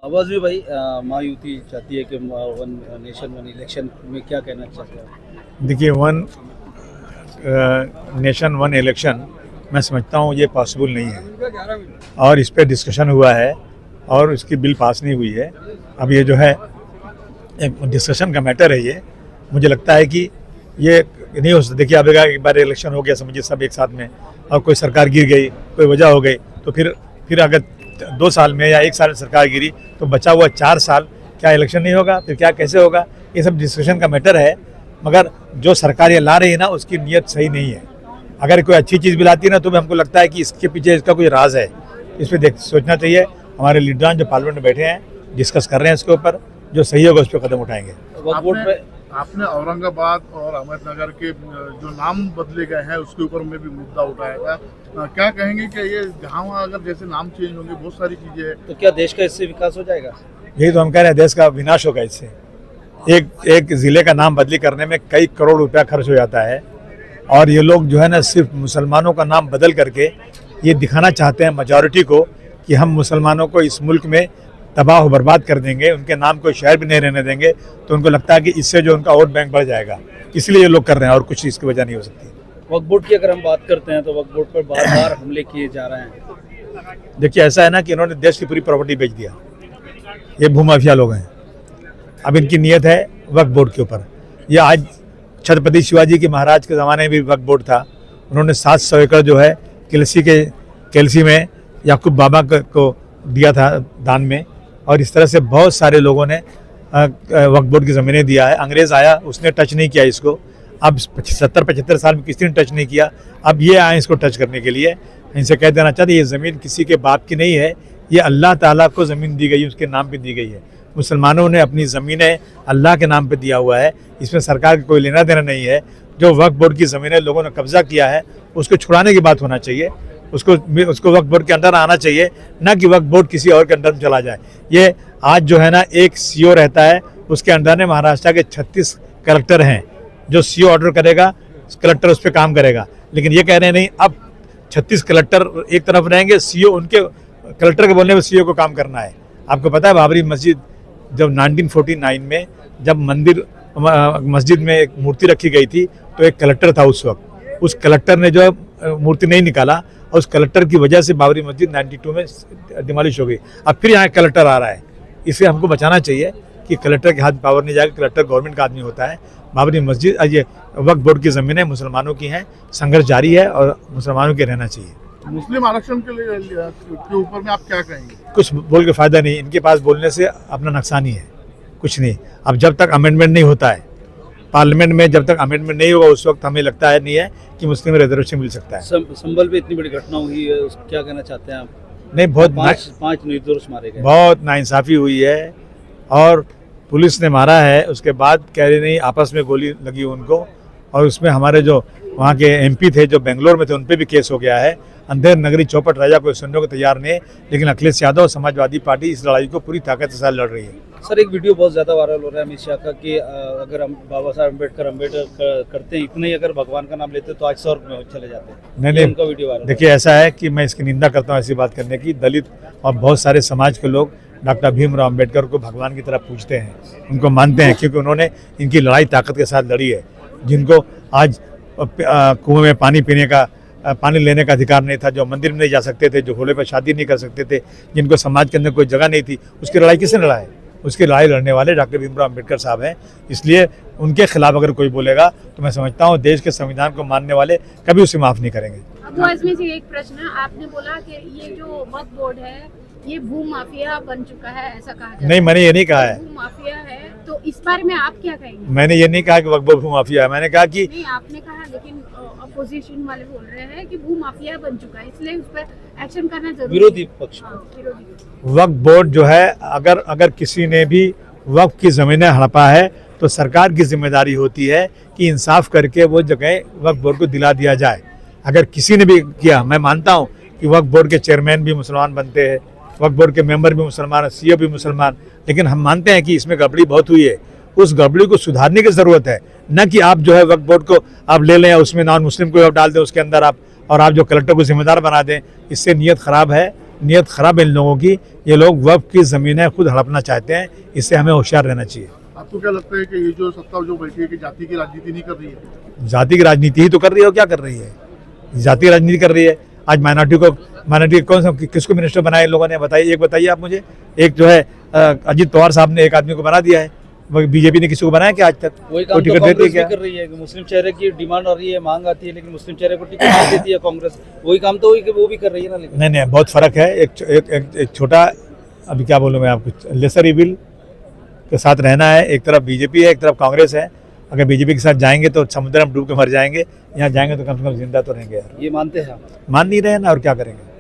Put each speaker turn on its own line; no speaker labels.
आवाज भी भाई महायुति चाहती है कि वन नेशन वन इलेक्शन में क्या कहना चाहते हैं?
देखिए, वन नेशन वन इलेक्शन मैं समझता हूँ ये पॉसिबल नहीं है और इस पर डिस्कशन हुआ है और इसकी बिल पास नहीं हुई है। अब ये जो है एक डिस्कशन का मैटर है। ये मुझे लगता है कि ये नहीं हो सकता। देखिए, अब एक बार इलेक्शन हो गया, समझिए सब एक साथ में, और कोई सरकार गिर गई, कोई वजह हो गई, तो फिर अगर 2 साल में या 1 साल में सरकार गिरी तो बचा हुआ 4 साल क्या इलेक्शन नहीं होगा? फिर क्या कैसे होगा? ये सब डिस्कशन का मैटर है। मगर जो सरकार ये ला रही है ना, उसकी नीयत सही नहीं है। अगर कोई अच्छी चीज़ भी लाती है ना, तो भी हमको लगता है कि इसके पीछे इसका कोई राज है। इस पर सोचना चाहिए। हमारे लीडरान जो पार्लियामेंट में बैठे हैं, डिस्कस कर रहे हैं इसके ऊपर, जो सही होगा उस पर कदम उठाएंगे।
वक्फ बोर्ड पे
आपने औरंगाबाद और अहमदनगर के जो नाम बदले गए हैं उसके ऊपर में भी मुद्दा उठाया था। क्या कहेंगे कि ये जहाँ वहाँ अगर जैसे नाम चेंज होंगे, बहुत सारी चीजें हैं,
तो क्या देश का इससे विकास हो जाएगा?
यही तो हम कह रहे हैं, देश का विनाश होगा इससे। एक ज़िले का नाम बदली करने में कई करोड़ रुपया खर्च हो जाता है और ये लोग जो है ना, सिर्फ मुसलमानों का नाम बदल करके ये दिखाना चाहते हैं मेजॉरिटी को कि हम मुसलमानों को इस मुल्क में तबाह और बर्बाद कर देंगे, उनके नाम को शहर भी नहीं रहने देंगे। तो उनको लगता है कि इससे जो उनका वोट बैंक बढ़ जाएगा, इसलिए ये लोग कर रहे हैं और कुछ इसकी वजह नहीं हो सकती।
वक्फ बोर्ड की अगर हम बात करते हैं तो वक्फ बोर्ड पर बार बार हमले किए जा रहे हैं।
देखिए, ऐसा है ना कि इन्होंने देश की पूरी प्रॉपर्टी बेच दिया। ये भूमाफिया लोग हैं। अब इनकी नीयत है वक्फ बोर्ड के ऊपर। ये आज छत्रपति शिवाजी के महाराज के ज़माने में भी वक्फ बोर्ड था। उन्होंने 700 एकड़ जो है केलसी में याकूब बाबा को दिया था दान में, और इस तरह से बहुत सारे लोगों ने वक्फ बोर्ड की ज़मीनें दिया है। अंग्रेज़ आया, उसने टच नहीं किया इसको। अब 70-75 साल में किसी ने टच नहीं किया। अब ये आए इसको टच करने के लिए। इनसे कह देना चाहते ये ज़मीन किसी के बाप की नहीं है, ये अल्लाह ताला को ज़मीन दी गई है, उसके नाम पे दी गई है। मुसलमानों ने अपनी ज़मीनें अल्लाह के नाम पे दिया हुआ है, इसमें सरकार का कोई लेना देना नहीं है। जो वक्फ बोर्ड की ज़मीनें लोगों ने कब्जा किया है, उसको छुड़ाने की बात होना चाहिए। उसको वक्फ बोर्ड के अंदर आना चाहिए, ना कि वक्फ बोर्ड किसी और के अंदर में चला जाए। ये आज जो है ना, एक सीओ रहता है, उसके अंदर में महाराष्ट्र के 36 कलेक्टर हैं। जो सीओ ऑर्डर करेगा, कलेक्टर उस पर काम करेगा। लेकिन ये कह रहे हैं नहीं, अब 36 कलेक्टर एक तरफ रहेंगे, सीओ उनके कलेक्टर के बोलने पर सीओ को काम करना है। आपको पता है बाबरी मस्जिद जब 1949 में जब मस्जिद में एक मूर्ति रखी गई थी, तो एक कलेक्टर था उस वक्त। उस कलेक्टर ने जो मूर्ति नहीं निकाला और उस कलेक्टर की वजह से बाबरी मस्जिद 92 में डिमोलिश हो गई। अब फिर यहाँ कलेक्टर आ रहा है। इसे हमको बचाना चाहिए कि कलेक्टर के हाथ पावर नहीं जाएगा। कलेक्टर गवर्नमेंट का आदमी होता है। बाबरी मस्जिद ये वक्फ बोर्ड की ज़मीनें मुसलमानों की हैं। संघर्ष जारी है और मुसलमानों के रहना चाहिए।
मुस्लिम आरक्षण के ऊपर में आप क्या कहेंगे?
कुछ बोल के फ़ायदा नहीं, इनके पास बोलने से अपना नुकसान ही है, कुछ नहीं। अब जब तक अमेंडमेंट नहीं होता है पार्लियामेंट में, जब तक अमेंडमेंट नहीं होगा, उस वक्त हमें लगता है नहीं है कि मुस्लिम रिजर्वेशन मिल सकता है।
संभल पे इतनी बड़ी घटना हुई है, क्या कहना चाहते हैं आप?
नहीं, बहुत
5 निर्दोष मारे गए,
बहुत नाइंसाफ़ी हुई है और पुलिस ने मारा है। उसके बाद कह रही नहीं, आपस में गोली लगी उनको, और उसमें हमारे जो वहाँ के एमपी थे जो बेंगलोर में थे, उन पर भी केस हो गया है। अंधेर नगरी चौपट राजा कोई सुनने को तैयार नहीं है। लेकिन अखिलेश यादव और समाजवादी पार्टी इस लड़ाई को पूरी ताकत के साथ लड़ रही है।
सर, एक वीडियो बहुत ज़्यादा वायरल हो रहा है अमित शाह का कि अगर हम बाबा साहब अम्बेडकर करते हैं इतने ही, अगर भगवान का नाम लेते तो आज 100 में चले जाते हैं। नहीं, उनका वीडियो वायरल।
देखिए, ऐसा है कि मैं इसकी निंदा करता हूँ ऐसी बात करने की। दलित और बहुत सारे समाज के लोग डॉक्टर भीमराव अम्बेडकर को भगवान की तरह पूजते हैं, उनको मानते हैं, क्योंकि उन्होंने इनकी लड़ाई ताकत के साथ लड़ी है। जिनको आज कुएं में पानी पीने का, पानी लेने का अधिकार नहीं था, जो मंदिर में नहीं जा सकते थे, जो घोड़े पर शादी नहीं कर सकते थे, जिनको समाज के अंदर कोई जगह नहीं थी, उसकी लड़ाई किसने लड़ा है? उसकी लड़ाई लड़ने वाले डॉक्टर भीमराव अम्बेडकर साहब हैं। इसलिए उनके खिलाफ अगर कोई बोलेगा तो मैं समझता हूँ देश के संविधान को मानने वाले कभी उसे माफ़ नहीं करेंगे।
अब इसमें से एक प्रश्न, आपने बोला कि ये जो वक्फ बोर्ड है ये भू माफिया बन चुका है, ऐसा कहा जाता है।
नहीं, मैंने ये नहीं कहा है।
भू माफिया है, तो इस बारे में आप क्या कहेंगे?
मैंने ये नहीं कहा कि वक्फ बोर्ड भू माफिया है। मैंने कहा कि
नहीं, आपने कहा, लेकिन अपोजिशन वाले बोल रहे हैं कि भू माफिया बन चुका है, इसलिए उस पर एक्शन करना जरूरी है।
विरोधी पक्ष
वक्फ बोर्ड जो है, अगर किसी ने भी वक्फ की ज़मीनें हड़पा है तो सरकार की जिम्मेदारी होती है कि इंसाफ करके वो जगह वक्फ बोर्ड को दिला दिया जाए। अगर किसी ने भी किया, मैं मानता हूँ कि वक्फ बोर्ड के चेयरमैन भी मुसलमान बनते हैं, वक्फ बोर्ड के मेंबर भी मुसलमान, सीईओ भी मुसलमान, लेकिन हम मानते हैं कि इसमें गड़बड़ी बहुत हुई है। उस गड़बड़ी को सुधारने की ज़रूरत है, न कि आप जो है वक्फ बोर्ड को आप ले लें, उसमें नॉन मुस्लिम को आप डाल दें उसके अंदर आप, और आप जो कलेक्टर को जिम्मेदार बना दें। इससे नीयत ख़राब है नीयत ख़राब है इन लोगों की। ये लोग वक्फ की ज़मीनें खुद हड़पना चाहते हैं, इससे हमें होशियार रहना चाहिए।
आपको क्या लगता है कि ये जो सत्ता जो बैठी है कि जाति की राजनीति नहीं कर रही है?
जाति की राजनीति ही तो कर रही है, और क्या कर रही है? जाति की राजनीति कर रही है। आज माइनॉरिटी कौन सा किसको मिनिस्टर बनाए इन लोगों ने? बताइए, एक बताइए आप मुझे। एक जो है अजित पवार साहब ने एक आदमी को बना दिया है, बीजेपी ने किसी को बनाया क्या आज तक?
वही काम तो कांग्रेस भी कर रही है कि मुस्लिम चेहरे की डिमांड आ रही है, मांग आती है, लेकिन मुस्लिम चेहरे को टिकट नहीं देती है कांग्रेस। वही काम तो वो भी कर रही है ना। लेकिन
नहीं, बहुत फ़र्क है। एक छोटा, अभी क्या बोलूँ मैं आपको, लेसर इविल के साथ रहना है। एक तरफ बीजेपी है, एक तरफ कांग्रेस है। अगर बीजेपी के साथ जाएंगे तो समुद्र में डूब के मर जाएंगे, यहाँ जाएंगे तो कम से कम जिंदा तो रहेंगे यार।
ये मानते हैं आप?
मान नहीं रहे ना, और क्या करेंगे।